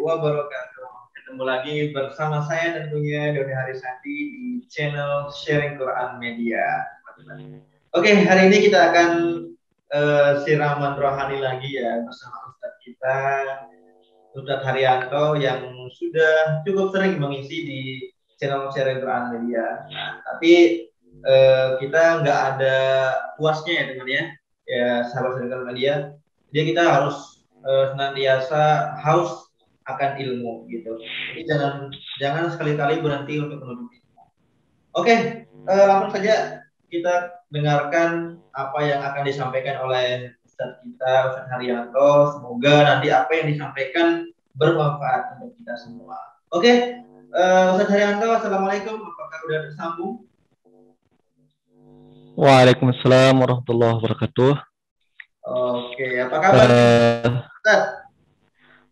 wabarakatuh. Ketemu lagi bersama saya tentunya Doni Harisandi di channel Sharing Quran Media. Oke, hari ini kita akan siraman rohani lagi ya bersama Ustadz kita, Ustadz Haryanto yang sudah cukup sering mengisi di channel Sharing Quran Media. Nah, tapi kita nggak ada puasnya ya teman ya, sahabat Sharing Quran Media. Jadi kita harus senantiasa haus akan ilmu gitu. Jadi jangan sekali-kali berhenti untuk menuntut ilmu. Oke, langsung saja kita dengarkan apa yang akan disampaikan oleh Ustadz kita, Ustadz Haryanto. Semoga nanti apa yang disampaikan bermanfaat untuk kita semua. Oke, Ustadz Haryanto, assalamualaikum. Apakah sudah tersambung? Waalaikumsalam warahmatullahi wabarakatuh. Oke, apa kabar? Ustadz?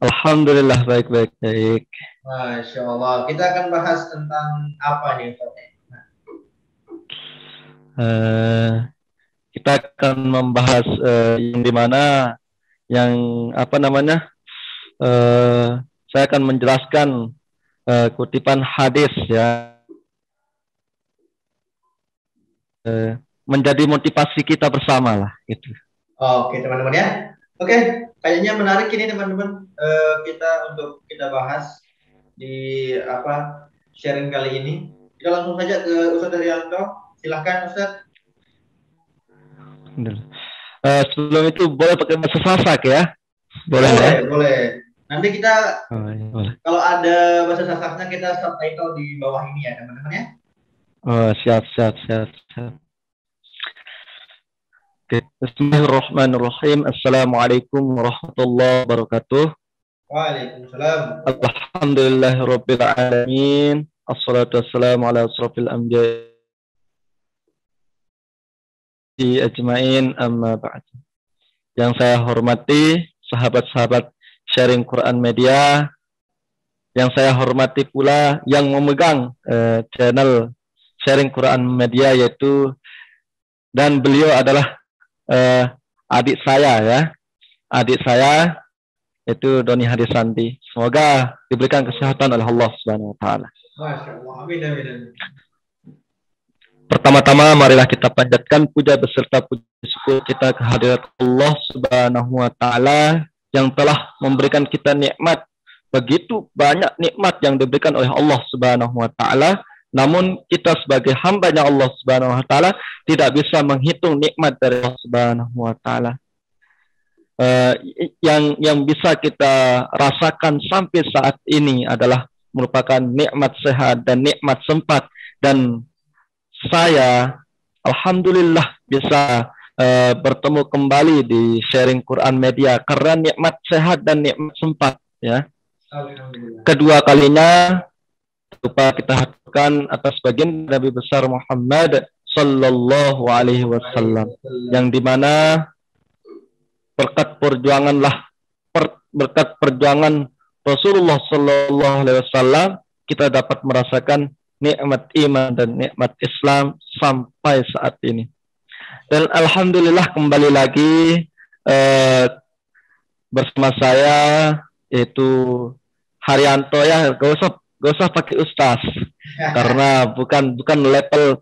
Alhamdulillah baik-baik. Masya Allah. Kita akan bahas tentang apa nih, Ustadz? Kita akan membahas yang dimana saya akan menjelaskan kutipan hadis ya, menjadi motivasi kita bersama lah gitu. Oke teman-teman ya. Oke, kayaknya menarik ini teman-teman, untuk kita bahas di sharing kali ini. Kita langsung saja ke Ustadz Haryanto. Silahkan Ustadz. Sebelum itu boleh pakai bahasa Sasak ya? Boleh ya? Boleh. Nanti kita kalau ada bahasa Sasaknya kita subtitle di bawah ini ya teman-teman ya. Siap. Bismillahirrahmanirrahim. Assalamualaikum warahmatullahi wabarakatuh. Waalaikumsalam. Alhamdulillahirabbil alamin. Assalatu wassalamu ala asrofil anbiya ajmain, amma ba'd. Yang saya hormati sahabat-sahabat Sharing Quran Media, yang saya hormati pula yang memegang channel Sharing Quran Media yaitu, dan beliau adalah adik saya yaitu Doni Harisandi. Semoga diberikan kesehatan oleh Allah Subhanahu wa taala. Masya Allah. Amin. Pertama-tama marilah kita panjatkan puja beserta puji syukur kita kehadirat Allah Subhanahu wa taala yang telah memberikan kita nikmat. Begitu banyak nikmat yang diberikan oleh Allah Subhanahu wa taala, namun kita sebagai hamba-Nya Allah Subhanahu wa taala tidak bisa menghitung nikmat dari Allah Subhanahu wa taala. Yang bisa kita rasakan sampai saat ini adalah merupakan nikmat sehat dan nikmat sempat, dan saya alhamdulillah bisa bertemu kembali di Sharing Quran Media karena nikmat sehat dan nikmat sempat ya. Kedua kalinya lupa kita haturkan atas baginda Nabi besar Muhammad sallallahu alaihi wasallam, yang dimana berkat perjuangan Rasulullah sallallahu alaihi wasallam kita dapat merasakan nikmat iman dan nikmat Islam sampai saat ini. Dan alhamdulillah kembali lagi bersama saya yaitu Haryanto ya, gak usah pakai ustaz karena bukan level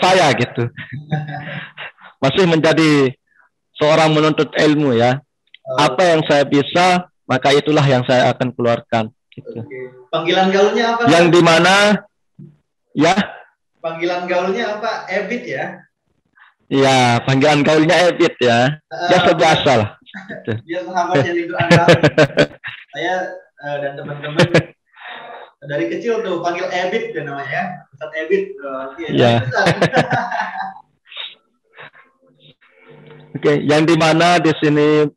saya gitu. Masih menjadi seorang menuntut ilmu ya. Apa yang saya bisa maka itulah yang saya akan keluarkan gitu. Panggilan gaulnya apa? Yang dimana ya? Panggilan gaulnya apa? Ebit ya? Ya, panggilan gaulnya Ebit ya. Biasa-biasa lah. Dia sahabat yang itu Anda. Saya dan teman-teman dari kecil tuh panggil Ebit ya namanya. Ustadz Ebit. Ya. Oke, yang dimana di sini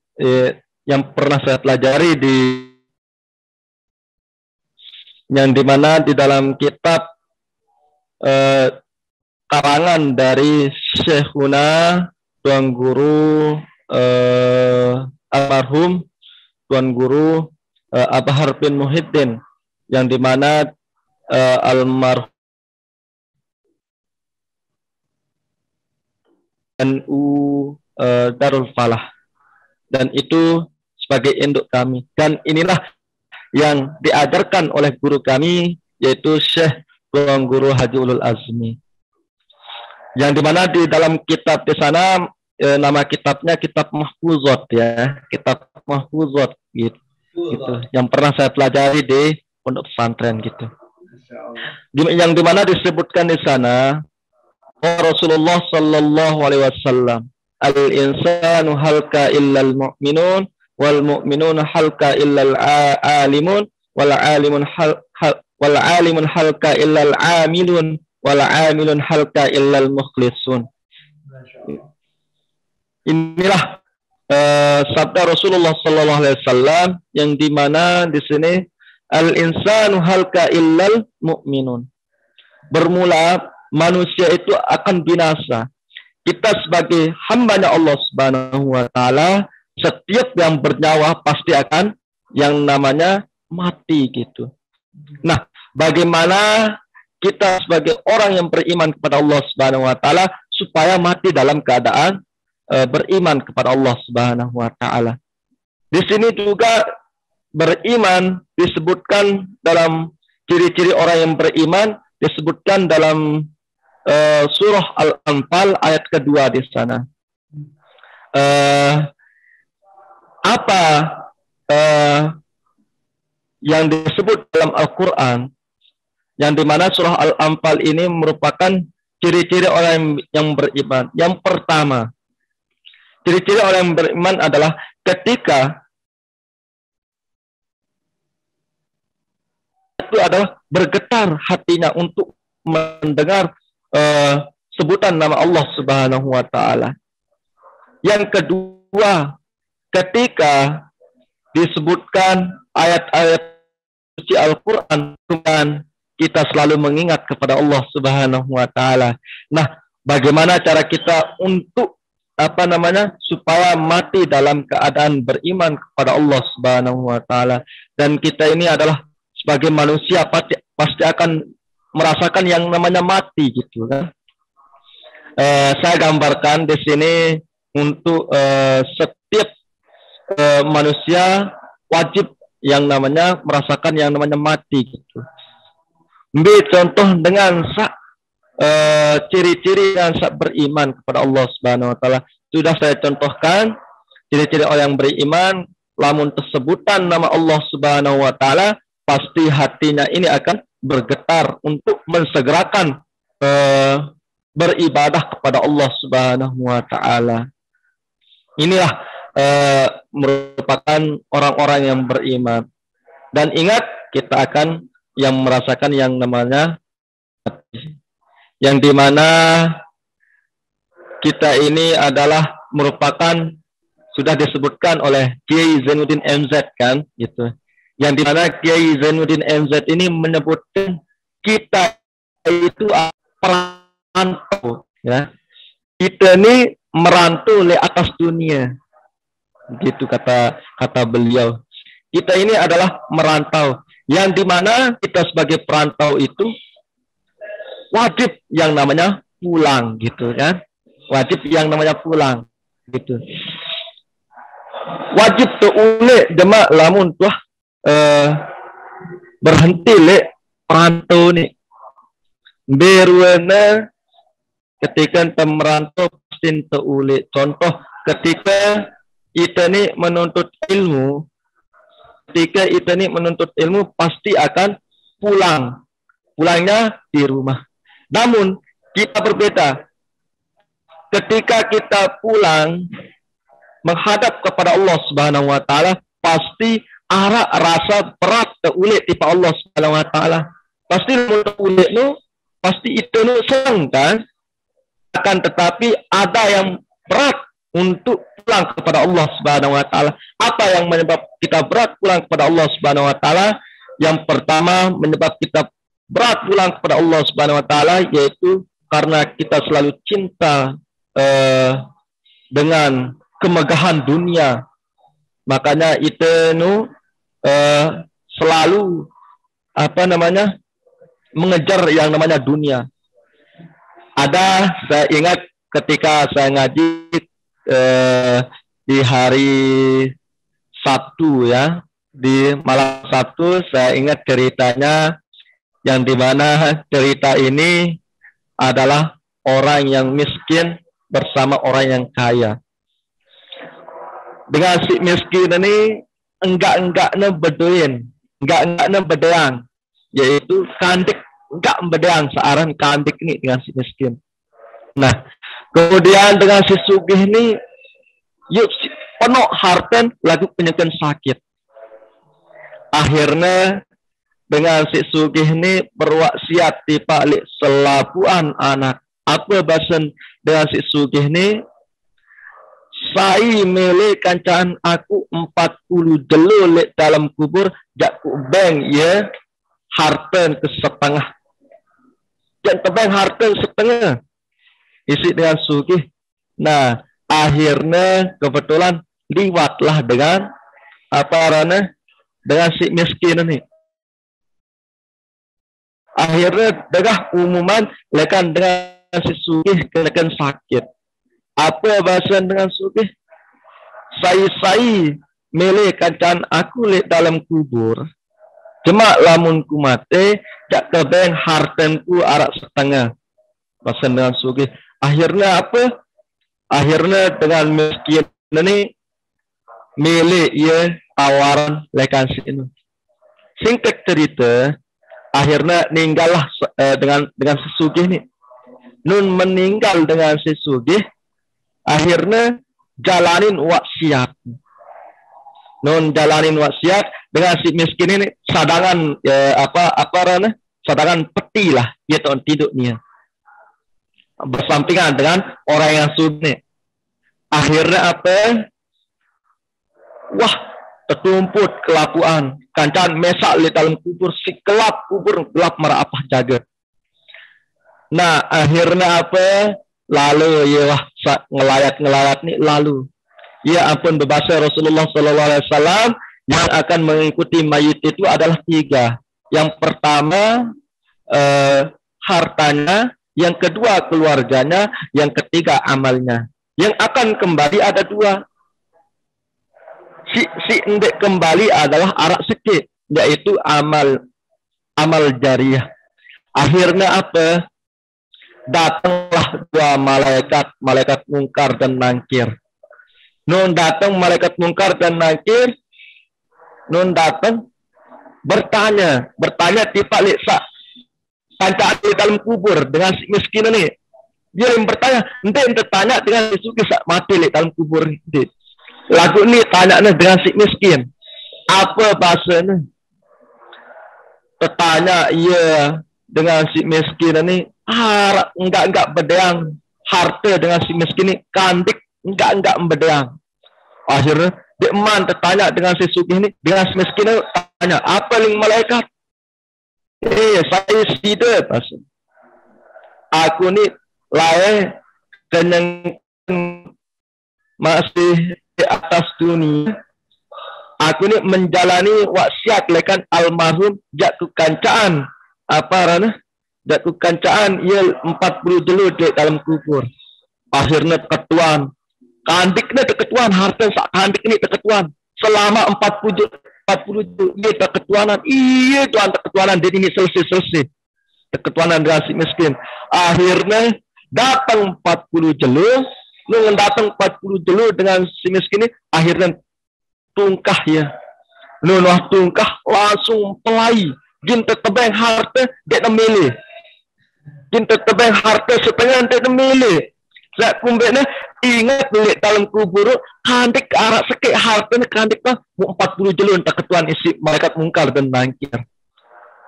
yang pernah saya pelajari yang dimana di dalam kitab karangan dari Syekhuna Tuan Guru almarhum Tuan Guru Abhar bin Muhyiddin, yang dimana almarhum NU Darul Falah, dan itu sebagai induk kami, dan inilah yang diajarkan oleh guru kami, yaitu Syekh Tuan Guru Haji Ulul Azmi. Yang dimana di dalam kitab di sana nama kitabnya Kitab Mahfuzat ya, Kitab Mahfuzat gitu. Yang pernah saya pelajari di pondok pesantren gitu. Yang dimana disebutkan di sana Rasulullah Sallallahu Alaihi Wasallam, al-insanu halka illal mu'minun, wal mu'minun halka illal alimun, wal alimun halka illal amilun, wal amilun halka illal mukhlisun. Inilah sabda Rasulullah Sallallahu Alaihi Wasallam yang dimana di sini al-insanu halka illal mu'minun. Bermula manusia itu akan binasa. Kita sebagai hambanya Allah Subhanahu wa taala, setiap yang bernyawa pasti akan yang namanya mati gitu. Nah, bagaimana kita sebagai orang yang beriman kepada Allah Subhanahu wa taala supaya mati dalam keadaan beriman kepada Allah Subhanahu wa taala. Di sini juga beriman disebutkan dalam ciri-ciri orang yang beriman, disebutkan dalam surah Al-Anfal ayat kedua di sana. Apa yang disebut dalam Al-Quran, yang dimana surah Al-Anfal ini merupakan ciri-ciri orang yang beriman. Yang pertama, ciri-ciri orang yang beriman adalah ketika itu adalah bergetar hatinya untuk mendengar sebutan nama Allah Subhanahu wa taala. Yang kedua, ketika disebutkan ayat-ayat suci Al-Qur'an, kita selalu mengingat kepada Allah Subhanahu wa taala. Nah, bagaimana cara kita untuk supaya mati dalam keadaan beriman kepada Allah Subhanahu wa taala, dan kita ini adalah sebagai manusia pasti akan merasakan yang namanya mati gitu kan. Saya gambarkan di sini untuk setiap manusia wajib yang namanya merasakan yang namanya mati gitu. Ambil contoh dengan ciri-ciri yang beriman kepada Allah Subhanahu wa taala. Sudah saya contohkan ciri-ciri orang yang beriman, lamun tersebutan nama Allah Subhanahu wa taala, pasti hatinya ini akan bergetar untuk mensegerakan beribadah kepada Allah Subhanahu wa taala. Inilah merupakan orang-orang yang beriman. Dan ingat, kita akan yang merasakan yang namanya mati. Yang dimana kita ini adalah merupakan, sudah disebutkan oleh Kiai Zainuddin MZ kan gitu. Yang dimana Kiai Zainuddin MZ ini menyebutkan kita itu perantau ya. Kita ini merantau di atas dunia. Gitu kata beliau. Kita ini adalah merantau, yang dimana kita sebagai perantau itu wajib yang namanya pulang gitu kan. Wajib yang namanya pulang gitu. Wajib tuh ule demak lamun tuh berhenti le perantau nih. Beruana ketika merantau pasti ule. Contoh ketika kita nih menuntut ilmu, pasti akan pulang. Pulangnya di rumah. Namun kita berbeda. Ketika kita pulang menghadap kepada Allah Subhanahu wa taala, pasti rasa berat teulik tipa Allah Subhanahu wa taala. Pasti teulik nu pasti itu nu senang kan? Akan tetapi ada yang berat untuk pulang kepada Allah Subhanahu wa taala. Apa yang menyebab kita berat pulang kepada Allah Subhanahu wa taala? Yang pertama menyebab kita berat pulang kepada Allah Subhanahu wa taala yaitu karena kita selalu cinta dengan kemegahan dunia. Makanya itu selalu mengejar yang namanya dunia. Saya ingat ketika saya ngaji di hari Sabtu ya, di malam Sabtu saya ingat ceritanya yang dimana cerita ini adalah orang yang miskin bersama orang yang kaya. Dengan si miskin ini enggak-enggaknya beduin, enggak-enggaknya bedeang, yaitu kandik, enggak bedeang searan kandik ini dengan si miskin. Nah, kemudian dengan si sugih ini, yuk penuh harten lagu penyakit sakit. Akhirnya dengan si sugih ini berwaksiat di balik selapuan anak. Apa bahasan dengan si sugih ini? Saya milih kancaan aku 40 jelo lek dalam kubur jak ku beng ya harten ke setengah. Jak tebeng harten setengah. Isi dengan sugih. Nah, akhirnya kebetulan liwatlah dengan apa rana dengan si miskin ini. Akhirnya dengan umuman lekan dengan si sugih lekan sakit. Apa bahasa dengan sugih? Saya milih kancaan aku lek dalam kubur. Cuma lamun ku mate jak kebeng hartenku arak setengah. Bahasa dengan sugih. Akhirnya apa? Akhirnya dengan miskin ini milih ia awaran lekan si ini. Singkat cerita, akhirnya ninggallah dengan si sugih ini. Nun meninggal dengan si sugih. Akhirnya jalanin wasiat. Non jalanin wasiat dengan si miskin ini sadangan sadangan peti lah dia tahun tidurnya bersampingan dengan orang yang sugih. Akhirnya apa? Wah, tertumput kelakuan. Kancan mesak di dalam kubur si gelap kubur gelap marah apa jaga. Nah, akhirnya apa? Lalu ya wah ngelayat nih lalu ya ampun berbahasa Rasulullah SAW yang akan mengikuti mayit itu adalah 3. Yang pertama hartanya, yang kedua keluarganya, yang ketiga amalnya. Yang akan kembali ada 2. Si endek kembali adalah arak sekit, yaitu amal jariah. Akhirnya apa? Datanglah 2 malaikat mungkar dan nangkir. Nun datang malaikat mungkar dan nangkir. Nun datang bertanya tipe leksa kancaan di dalam kubur dengan si miskin ini. Dia yang bertanya, ente tanya dengan si sugih sak mati di dalam kubur ini. Lagu ini tanya dengan si miskin. Apa bahasanya? Tertanya ia dengan si miskin ini. Enggak bedeang harta dengan si miskin ini kandik enggak bedeang. Akhirnya dia eman tertanya dengan si sugih ini dengan si miskin ini tanya apa ling malaikat? Saya tidak pasal. Aku ni lain kenyang masih di atas dunia. Aku ni menjalani wasiat lekan almarhum jatuh kancaan apa rana? Jatuh kancaan ia 40 dulu di dalam kubur. Akhirnya ketuan. Kandiknya ketuan harta sak kandik ini ketuan. Selama 40 dia ketuanan. Iya tuan ketuanan dia ini selesai. Ketuanan dengan si miskin. Akhirnya datang 40 jelu. Lu datang 40 jelu dengan si miskin ini. Akhirnya tungkah ya. Lu tungkah langsung pelai. Jin tetebeng harta dia milih. Cinta tebeng harta setengah dia milih. Saya kumbeknya ingat beli dalam kubur kandik ke arah sekik harta kandik lah 40 jelun tak ketuan isi malaikat mungkar dan nangkir.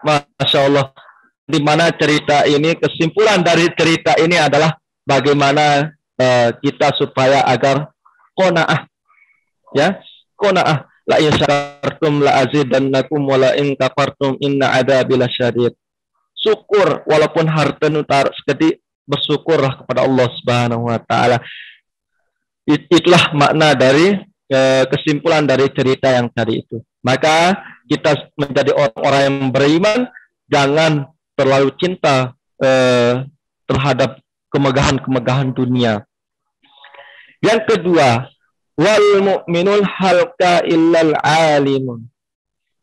Masya Allah. Di mana cerita ini, kesimpulan dari cerita ini adalah bagaimana kita supaya agar qanaah, ya, qanaah. La in syakartum la azidannakum wa la in kafartum inna adzabi lasyadid. Syukur walaupun harta nutar sekedi, bersyukurlah kepada Allah Subhanahu wa taala. Itulah makna dari kesimpulan dari cerita yang tadi itu. Maka kita menjadi orang-orang yang beriman, jangan terlalu cinta terhadap kemegahan-kemegahan dunia. Yang kedua, wal mu'minul halka illal alimun.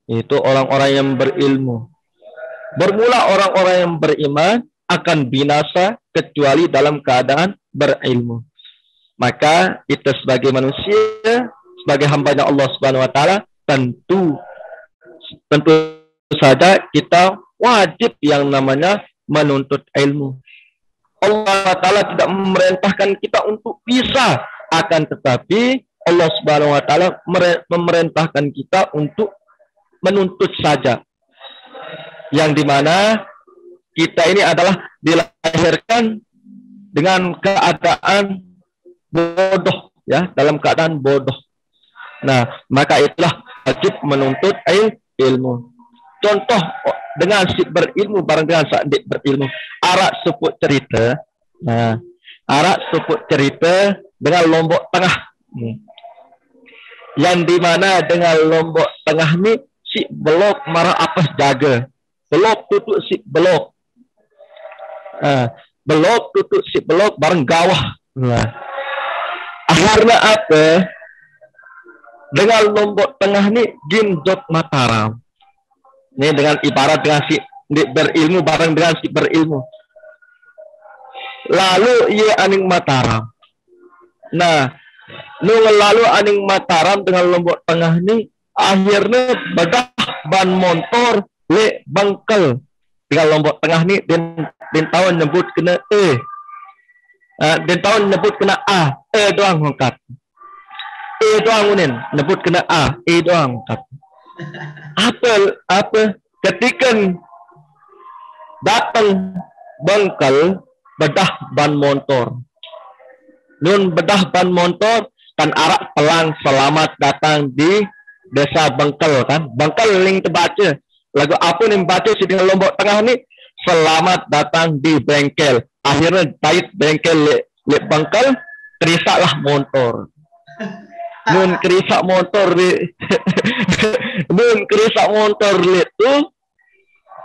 Itu orang-orang yang berilmu. Bermula orang-orang yang beriman akan binasa kecuali dalam keadaan berilmu. Maka kita sebagai manusia, sebagai hambanya Allah Subhanahu wa taala, tentu saja kita wajib yang namanya menuntut ilmu. Allah taala tidak memerintahkan kita untuk bisa, akan tetapi Allah Subhanahu wa taala memerintahkan kita untuk menuntut saja. Yang dimana kita ini adalah dilahirkan dengan keadaan bodoh, ya, dalam keadaan bodoh. Nah, maka itulah wajib menuntut ilmu. Contoh dengan si berilmu bareng dengan sadik berilmu. Arak seput cerita. Nah, arak seput cerita dengan Lombok Tengah. Yang dimana dengan Lombok Tengah ni si belok marah apa jaga. Belok tutup si belok. Belok tutup si belok bareng gawah. Nah, akhirnya apa? Dengan Lombok Tengah ni ginjot Mataram. Ini dengan ibarat dengan si berilmu bareng dengan si berilmu. Lalu ia aning Mataram. Nah, lalu aning Mataram dengan Lombok Tengah ni akhirnya bedah ban motor le bangkel. Dengan Lombok Tengah ni din tahun nyebut kena E. Din tahun nyebut kena A. E doang ngangkat. E doang unin nyebut kena A. E doang ngangkat. Apa ketika datang bangkel bedah ban motor. Nun bedah ban motor kan arak pelang selamat datang di desa Bangkel kan. Bangkel ling terbaca. Lagu apa nih baca si dengan Lombok Tengah ni? Selamat datang di bengkel. Akhirnya tait bengkel le Bangkel, kerisaklah motor. Nun kerisak motor le. Nun kerisak motor le tu.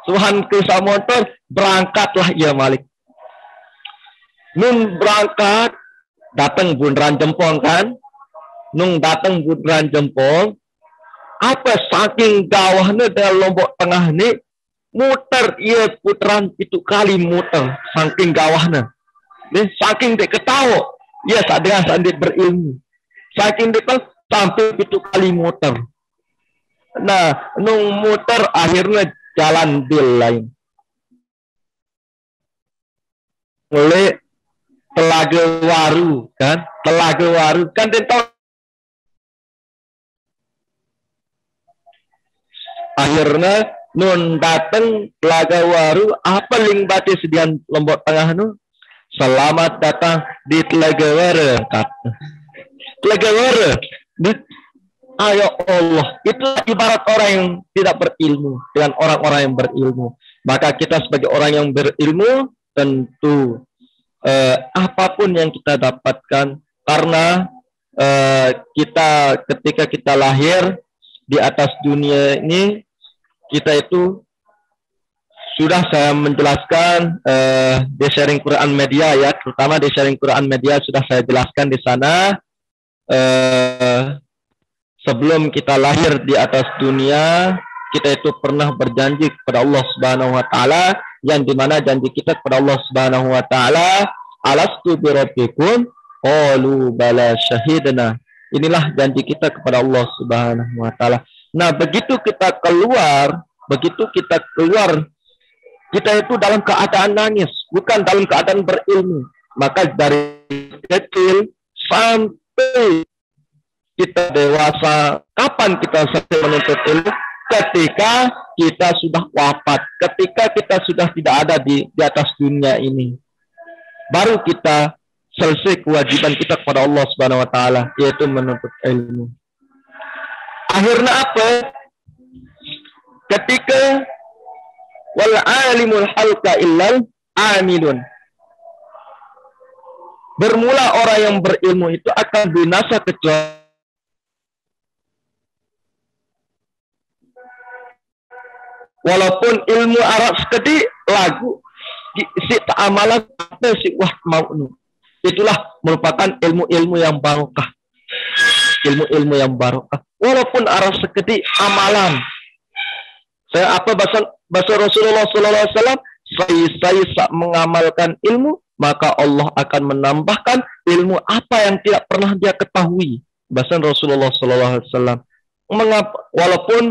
Tuhan kerisak motor, berangkatlah ia Malik. Nun berangkat, datang bundaran Jempol kan? Nung datang bundaran Jempol, apa saking gawahnya dalam Lombok Tengah ni, muter ia putaran itu kali muter, saking gawahnya. Saking dia ketawa, ia dengan sandit berilmu. Saking dia sampai itu kali muter. Nah, nung muter akhirnya jalan bil lain. Mulai Telaga Waru kan, Telaga Waru kan dia tahu. Akhirnya nun datang Telaga Waru, apa ling baca sedian Lombok Tengah nu? Selamat datang di Telaga Waru. Telaga Waru. Ayo Allah, itu ibarat orang yang tidak berilmu dengan orang-orang yang berilmu. Maka kita sebagai orang yang berilmu tentu apapun yang kita dapatkan, karena kita ketika kita lahir di atas dunia ini, kita itu sudah saya menjelaskan di sharing Quran Media ya, terutama di sharing Quran Media sudah saya jelaskan di sana. Sebelum kita lahir di atas dunia, kita itu pernah berjanji kepada Allah Subhanahu wa taala, yang dimana janji kita kepada Allah Subhanahu wa taala, alastu bi rabbikum qalu bala syahidna. Inilah janji kita kepada Allah Subhanahu wa taala. Nah, begitu kita keluar, kita itu dalam keadaan nangis, bukan dalam keadaan berilmu. Maka dari kecil sampai kita dewasa, kapan kita selesai menuntut ilmu? Ketika kita sudah wafat, ketika kita sudah tidak ada di atas dunia ini, baru kita selesai kewajiban kita kepada Allah Subhanahu wa taala, yaitu menuntut ilmu. Akhirnya apa? Ketika wal alimul halqa illal amilun. Bermula orang yang berilmu itu akan binasa kecuali walaupun ilmu Arab sekedi lagu si ta'amalan apa si wah mau. Itulah merupakan ilmu-ilmu yang barokah. Ilmu-ilmu yang barokah. Walaupun Arab sekedi amalan. Saya apa bahasa Rasulullah Sallallahu Alaihi Wasallam? Saya mengamalkan ilmu, maka Allah akan menambahkan ilmu apa yang tidak pernah dia ketahui. Bahasa Rasulullah Sallallahu Alaihi Wasallam. Walaupun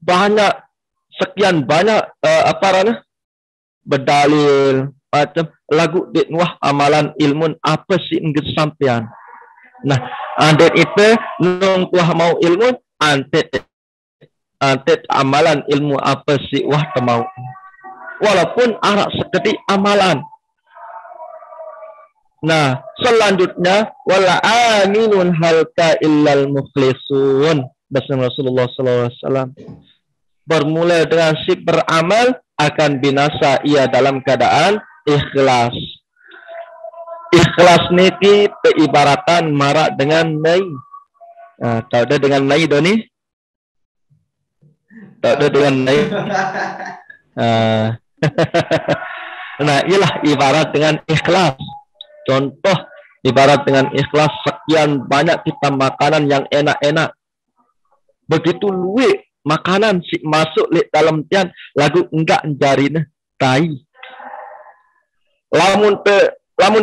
banyak sekian banyak berdalil macam lagu wah amalan ilmu apa sih enggak sampean. Nah, adet itu nung wah mau ilmu antet amalan ilmu apa sih wah mau. Walaupun arak sekedik amalan. Nah, selanjutnya wala aminun halka illal mukhlisun. Bahasa Rasulullah sallallahu alaihi wasallam. Bermula dengan si beramal akan binasa ia dalam keadaan ikhlas. Ikhlas niki ibaratan marak dengan nai. Nah, tahu dah dengan nai doni? Tahu dah dengan nai? Nah, ialah ibarat dengan ikhlas. Contoh ibarat dengan ikhlas sekian banyak kita makanan yang enak-enak. Begitu luwe makanan si masuk li dalam tian lagu enggak jarina tai. Lamun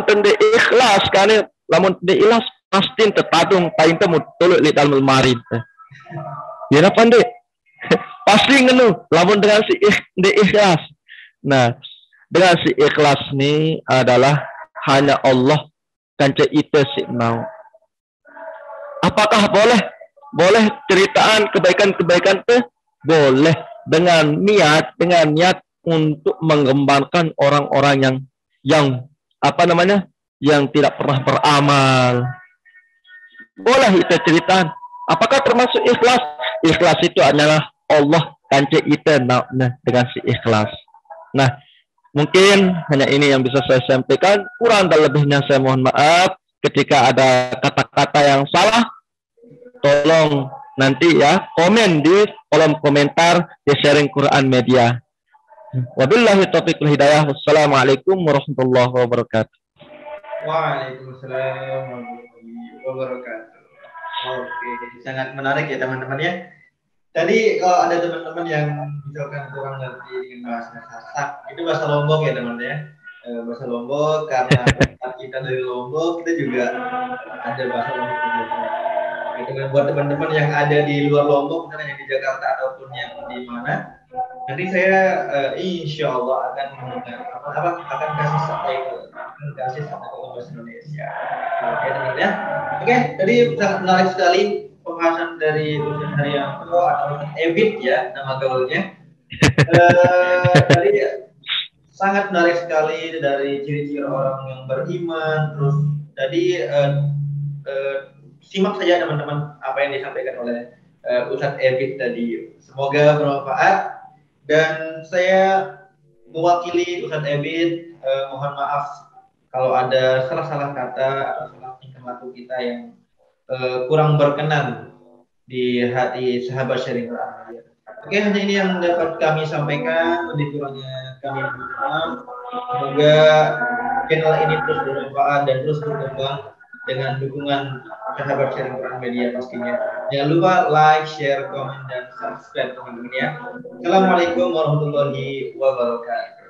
tende ikhlas kan lamun tende ikhlas pasti tertadung tai temu tolok li dalam lemari. Ya pandai. Pasti ngenu lamun dengan si ikhlas. Nah, dengan si ikhlas ni adalah hanya Allah kanca itu si mau. Apakah boleh ceritaan kebaikan-kebaikan itu? Boleh dengan niat untuk mengembangkan orang-orang yang apa namanya? Yang tidak pernah beramal. Boleh itu ceritaan. Apakah termasuk ikhlas? Ikhlas itu adalah Allah kanca itu dengan si ikhlas. Nah, mungkin hanya ini yang bisa saya sampaikan. Kurang dan lebihnya saya mohon maaf. Ketika ada kata-kata yang salah, tolong nanti ya komen di kolom komentar di Sharing Quran Media. Wabillahi taufiq wal hidayah. Wassalamualaikum warahmatullahi wabarakatuh. Waalaikumsalam warahmatullahi wabarakatuh. Oke, sangat menarik ya teman-teman ya. Tadi kalau ada teman-teman yang misalkan kurang ngerti dengan bahasa Sasak, itu bahasa Lombok ya teman-teman ya. Bahasa Lombok karena kita dari Lombok, kita juga ada bahasa Lombok. Itu buat teman-teman yang ada di luar Lombok, misalnya yang di Jakarta ataupun yang di mana, nanti saya insya Allah akan akan kasih subtitle bahasa Indonesia. Oke teman-teman ya. Oke, tadi sangat menarik sekali pembahasan dari Ustaz Haryanto atau Ustaz Ebit ya nama gaulnya. Tadi sangat menarik sekali dari ciri-ciri orang yang beriman. Terus tadi simak saja teman-teman apa yang disampaikan oleh Ustaz Ebit tadi. Semoga bermanfaat dan saya mewakili Ustaz Ebit mohon maaf kalau ada salah-salah kata atau salah tingkah laku kita yang kurang berkenan di hati sahabat Sharing Quran. Oke, hanya ini yang dapat kami sampaikan. Lebih kurangnya kami mohon maaf. Semoga channel ini terus bermanfaat dan terus berkembang dengan dukungan sahabat Sharing Quran Media pastinya. Jangan lupa like, share, komen, dan subscribe teman-teman ya. Assalamualaikum warahmatullahi wabarakatuh.